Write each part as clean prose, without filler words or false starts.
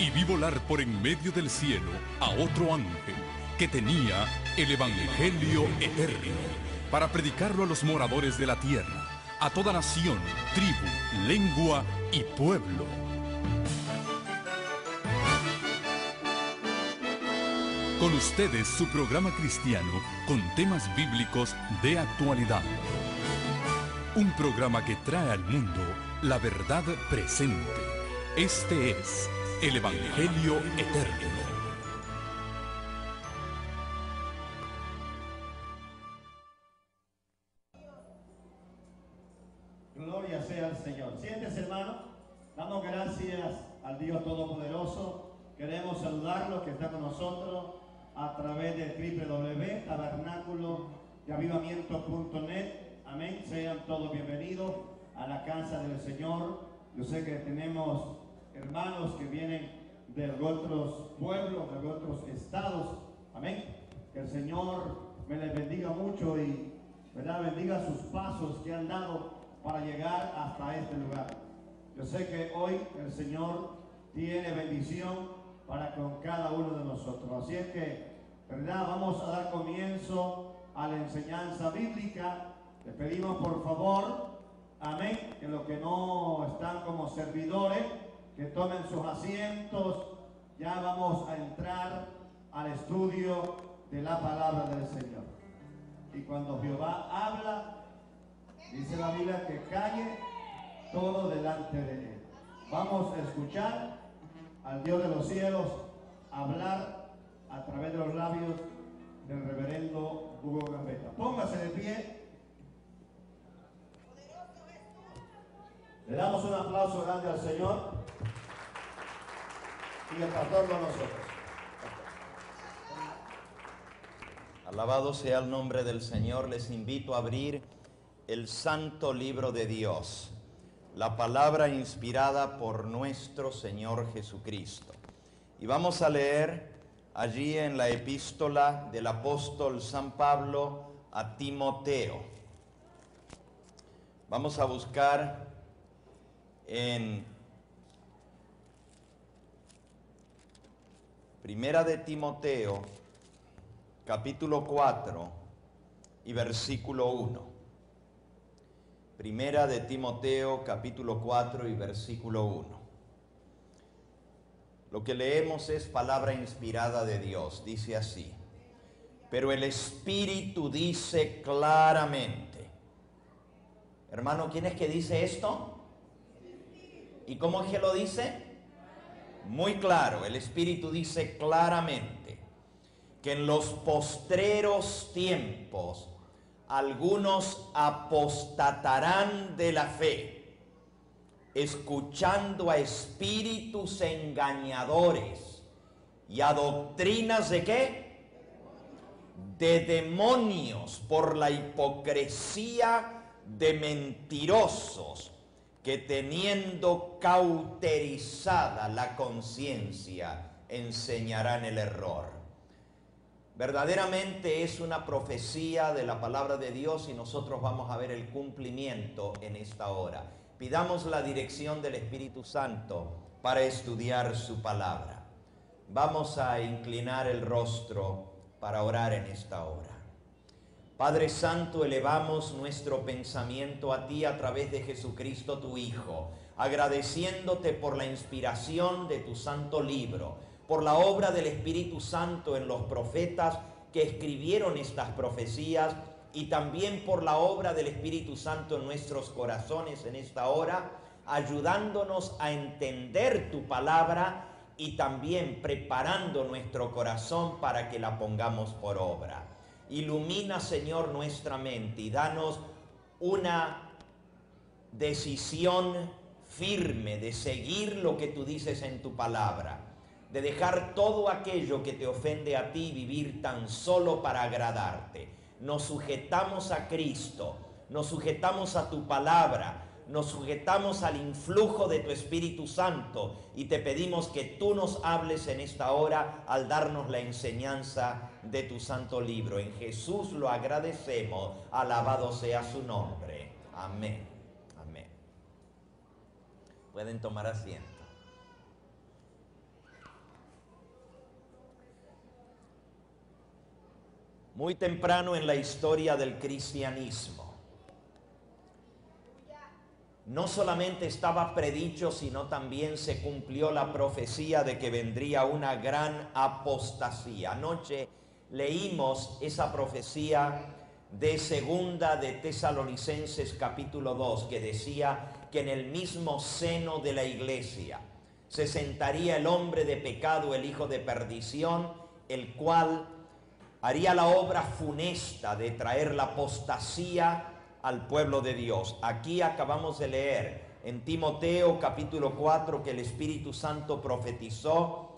y vi volar por en medio del cielo a otro ángel que tenía el Evangelio eterno para predicarlo a los moradores de la tierra, a toda nación, tribu, lengua y pueblo. Con ustedes su programa cristiano con temas bíblicos de actualidad. Un programa que trae al mundo la verdad presente. Este es el Evangelio Eterno. Gloria sea al Señor. Siéntese, hermano. Damos gracias al Dios Todopoderoso. Queremos saludarlos que está con nosotros a través de www.tabernaculodeavivamiento.net. Amén. Sean todos bienvenidos a la casa del Señor. Yo sé que tenemos hermanos que vienen de otros pueblos, de otros estados. Amén. Que el Señor me les bendiga mucho y bendiga sus pasos que han dado para llegar hasta este lugar. Yo sé que hoy el Señor tiene bendición para con cada uno de nosotros. Así es que, vamos a dar comienzo a la enseñanza bíblica. Les pedimos por favor, amén, que los que no están como servidores, que tomen sus asientos. Ya vamos a entrar al estudio de la palabra del Señor. Y cuando Jehová habla, dice la Biblia que calle todo delante de él. Vamos a escuchar al Dios de los cielos hablar a través de los labios del reverendo Hugo Gambetta. Póngase de pie. Le damos un aplauso grande al Señor y el pastor con nosotros. Alabado sea el nombre del Señor. Les invito a abrir el santo libro de Dios, la palabra inspirada por nuestro Señor Jesucristo. Y vamos a leer allí en la epístola del apóstol San Pablo a Timoteo. Vamos a buscar en Primera de Timoteo, capítulo 4 y versículo 1. Primera de Timoteo, capítulo 4 y versículo 1. Lo que leemos es palabra inspirada de Dios. Dice así: pero el Espíritu dice claramente. Hermano, ¿quién es que dice esto? ¿Y cómo es que lo dice? Muy claro. El Espíritu dice claramente que en los postreros tiempos algunos apostatarán de la fe, escuchando a espíritus engañadores y a doctrinas ¿de qué? De demonios, por la hipocresía de mentirosos que, teniendo cauterizada la conciencia, enseñarán el error. Verdaderamente es una profecía de la palabra de Dios y nosotros vamos a ver el cumplimiento en esta hora. Pidamos la dirección del Espíritu Santo para estudiar su palabra. Vamos a inclinar el rostro para orar en esta hora. Padre Santo, elevamos nuestro pensamiento a ti a través de Jesucristo tu Hijo, agradeciéndote por la inspiración de tu santo libro, por la obra del Espíritu Santo en los profetas que escribieron estas profecías y también por la obra del Espíritu Santo en nuestros corazones en esta hora, ayudándonos a entender tu palabra y también preparando nuestro corazón para que la pongamos por obra. Ilumina, Señor, nuestra mente y danos una decisión firme de seguir lo que tú dices en tu palabra, de dejar todo aquello que te ofende a ti y vivir tan solo para agradarte. Nos sujetamos a Cristo, nos sujetamos a tu palabra, nos sujetamos al influjo de tu Espíritu Santo y te pedimos que tú nos hables en esta hora al darnos la enseñanza de tu santo libro. En Jesús lo agradecemos, alabado sea su nombre. Amén. Amén. Pueden tomar asiento. muy temprano en la historia del cristianismo. No solamente estaba predicho, sino también se cumplió la profecía de que vendría una gran apostasía. Anoche leímos esa profecía de segunda de Tesalonicenses capítulo 2, que decía que en el mismo seno de la iglesia se sentaría el hombre de pecado, el hijo de perdición, el cual haría la obra funesta de traer la apostasía al pueblo de Dios. Aquí acabamos de leer en Timoteo capítulo 4 que el Espíritu Santo profetizó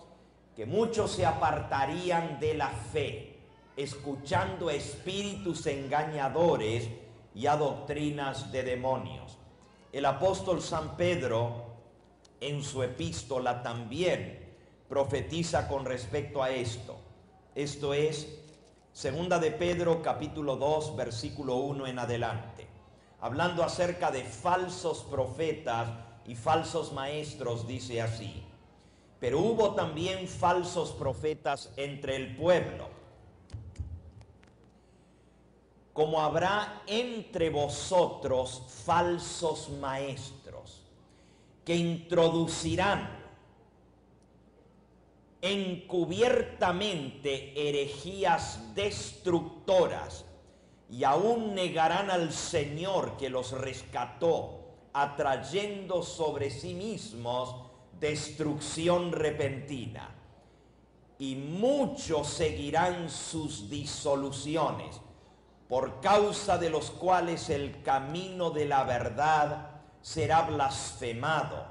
que muchos se apartarían de la fe, escuchando a espíritus engañadores y a doctrinas de demonios. El apóstol San Pedro en su epístola también profetiza con respecto a esto. Esto es segunda de Pedro capítulo 2 versículo 1 en adelante, hablando acerca de falsos profetas y falsos maestros, dice así: pero hubo también falsos profetas entre el pueblo, como habrá entre vosotros falsos maestros, que introducirán encubiertamente herejías destructoras, y aún negarán al Señor que los rescató, atrayendo sobre sí mismos destrucción repentina. Y muchos seguirán sus disoluciones, por causa de los cuales el camino de la verdad será blasfemado,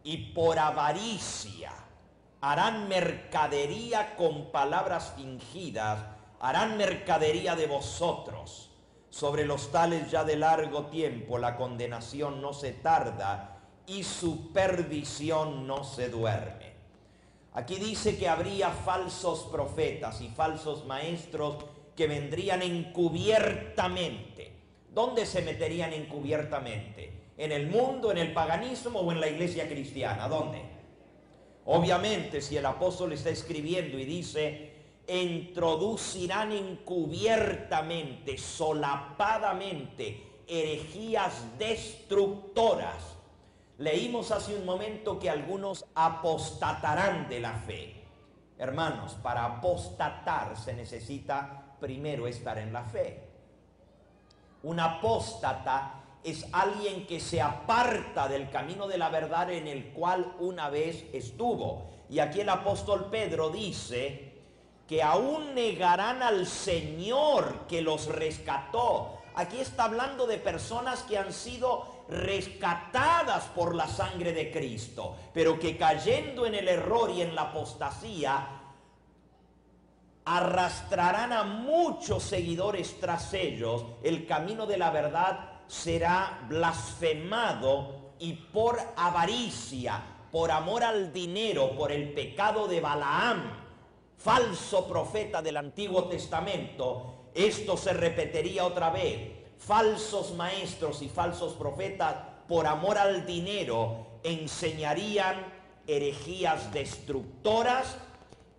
y por avaricia harán mercadería con palabras fingidas, harán mercadería de vosotros. Sobre los tales ya de largo tiempo la condenación no se tarda, y su perdición no se duerme. Aquí dice que habría falsos profetas y falsos maestros que vendrían encubiertamente. ¿Dónde se meterían encubiertamente? ¿En el mundo, en el paganismo o en la iglesia cristiana? ¿Dónde? Obviamente, si el apóstol está escribiendo y dice: introducirán encubiertamente, solapadamente, herejías destructoras. Leímos hace un momento que algunos apostatarán de la fe. Hermanos, para apostatar se necesita primero estar en la fe. Un apóstata es alguien que se aparta del camino de la verdad en el cual una vez estuvo. Y aquí el apóstol Pedro dice que aún negarán al Señor que los rescató. Aquí está hablando de personas que han sido rescatadas por la sangre de Cristo, pero que cayendo en el error y en la apostasía, arrastrarán a muchos seguidores tras ellos. El camino de la verdad será blasfemado, y por avaricia, por amor al dinero, por el pecado de Balaam, falso profeta del Antiguo Testamento, esto se repetiría otra vez. Falsos maestros y falsos profetas, por amor al dinero, enseñarían herejías destructoras,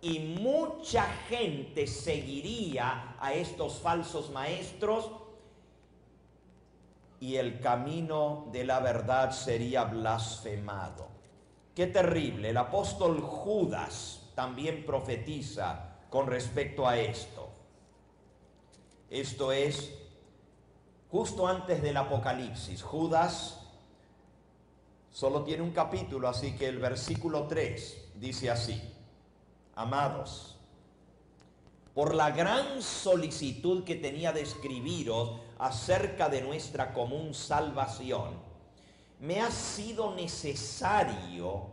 y mucha gente seguiría a estos falsos maestros, y el camino de la verdad sería blasfemado. Qué terrible. El apóstol Judas también profetiza con respecto a esto. Esto es justo antes del Apocalipsis. Judas solo tiene un capítulo, así que el versículo 3 dice así: amados, por la gran solicitud que tenía de escribiros acerca de nuestra común salvación, me ha sido necesario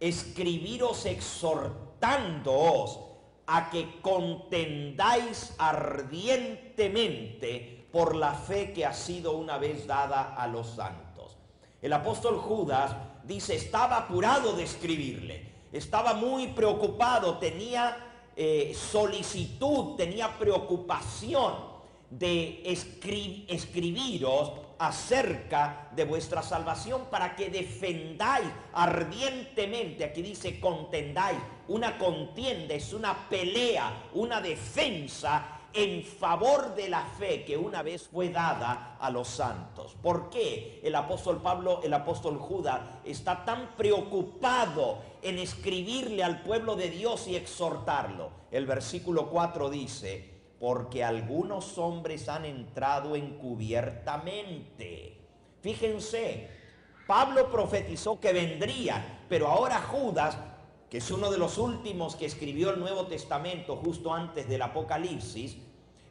escribiros exhortándoos a que contendáis ardientemente por la fe que ha sido una vez dada a los santos. El apóstol Judas dice: estaba apurado de escribirle, estaba muy preocupado, tenía solicitud, tenía preocupación de escribiros acerca de vuestra salvación para que defendáis ardientemente, aquí dice contendáis, una contienda es una pelea, una defensa en favor de la fe que una vez fue dada a los santos. ¿Por qué el apóstol Pablo, el apóstol Judas, está tan preocupado en escribirle al pueblo de Dios y exhortarlo? El versículo 4 dice: porque algunos hombres han entrado encubiertamente. Fíjense, Pablo profetizó que vendrían, pero ahora Judas, que es uno de los últimos que escribió el Nuevo Testamento justo antes del Apocalipsis,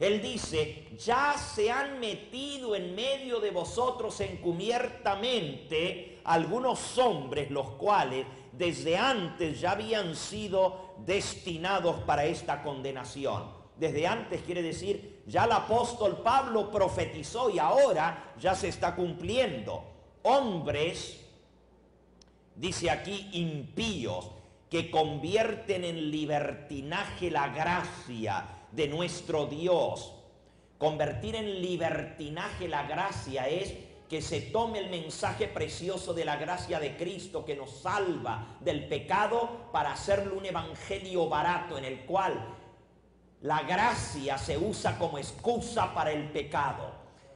él dice: ya se han metido en medio de vosotros encubiertamente algunos hombres, los cuales desde antes ya habían sido destinados para esta condenación. Desde antes quiere decir, ya el apóstol Pablo profetizó y ahora ya se está cumpliendo. Hombres, dice aquí, impíos, que convierten en libertinaje la gracia de nuestro Dios. Convertir en libertinaje la gracia es que se tome el mensaje precioso de la gracia de Cristo que nos salva del pecado para hacerlo un evangelio barato en el cual la gracia se usa como excusa para el pecado.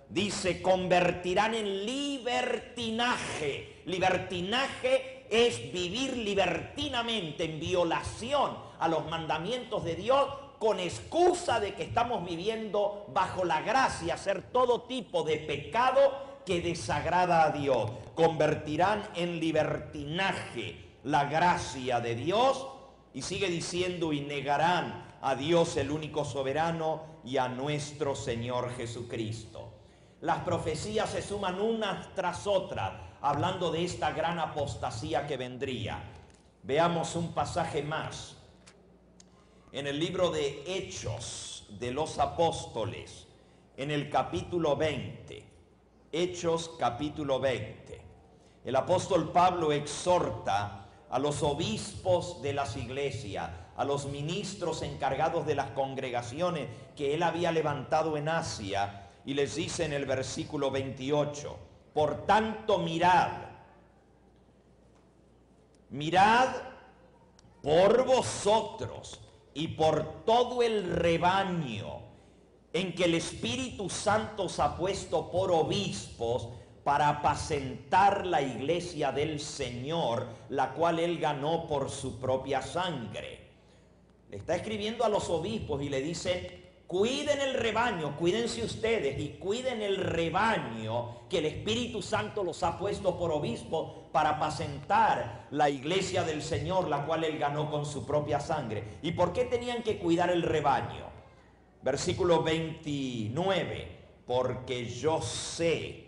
Dice, convertirán en libertinaje. Libertinaje es vivir libertinamente en violación a los mandamientos de Dios con excusa de que estamos viviendo bajo la gracia, hacer todo tipo de pecado que desagrada a Dios. Convertirán en libertinaje la gracia de Dios. Y sigue diciendo, y negarán a Dios el único soberano y a nuestro Señor Jesucristo. Las profecías se suman unas tras otras, hablando de esta gran apostasía que vendría. Veamos un pasaje más. En el libro de Hechos de los Apóstoles, en el capítulo 20. Hechos capítulo 20. El apóstol Pablo exhorta a los obispos de las iglesias, a los ministros encargados de las congregaciones que él había levantado en Asia, y les dice en el versículo 28, por tanto mirad por vosotros y por todo el rebaño en que el Espíritu Santo os ha puesto por obispos, para apacentar la iglesia del Señor, la cual él ganó por su propia sangre. Le está escribiendo a los obispos y le dice, cuiden el rebaño, cuídense ustedes y cuiden el rebaño que el Espíritu Santo los ha puesto por obispos para apacentar la iglesia del Señor, la cual él ganó con su propia sangre. ¿Y por qué tenían que cuidar el rebaño? Versículo 29, porque yo sé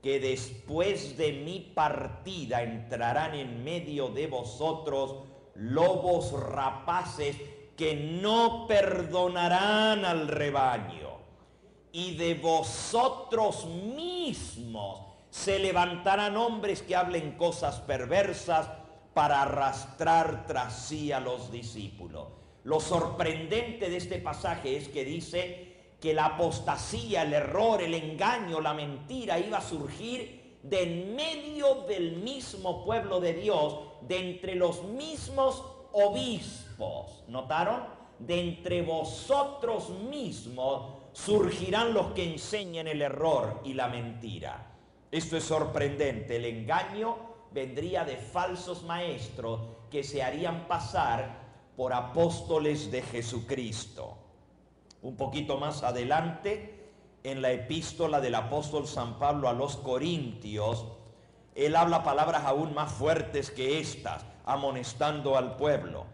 que después de mi partida entrarán en medio de vosotros lobos rapaces que no perdonarán al rebaño, y de vosotros mismos se levantarán hombres que hablen cosas perversas para arrastrar tras sí a los discípulos. Lo sorprendente de este pasaje es que dice que la apostasía, el error, el engaño, la mentira iba a surgir de en medio del mismo pueblo de Dios, de entre los mismos obispos. ¿Notaron? De entre vosotros mismos surgirán los que enseñen el error y la mentira. Esto es sorprendente. El engaño vendría de falsos maestros que se harían pasar por apóstoles de Jesucristo. Un poquito más adelante, en la epístola del apóstol San Pablo a los Corintios, él habla palabras aún más fuertes que estas, amonestando al pueblo.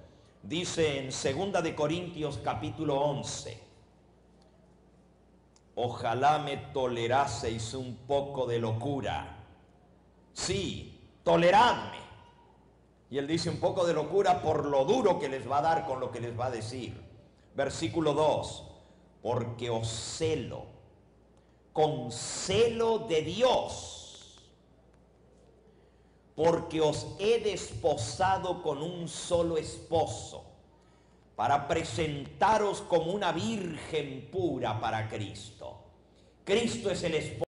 Dice en 2 de Corintios capítulo 11, ojalá me toleraseis un poco de locura. Sí, toleradme. Y él dice un poco de locura por lo duro que les va a dar con lo que les va a decir. Versículo 2, porque os celo con celo de Dios, porque os he desposado con un solo esposo, para presentaros como una virgen pura para Cristo. Cristo es el esposo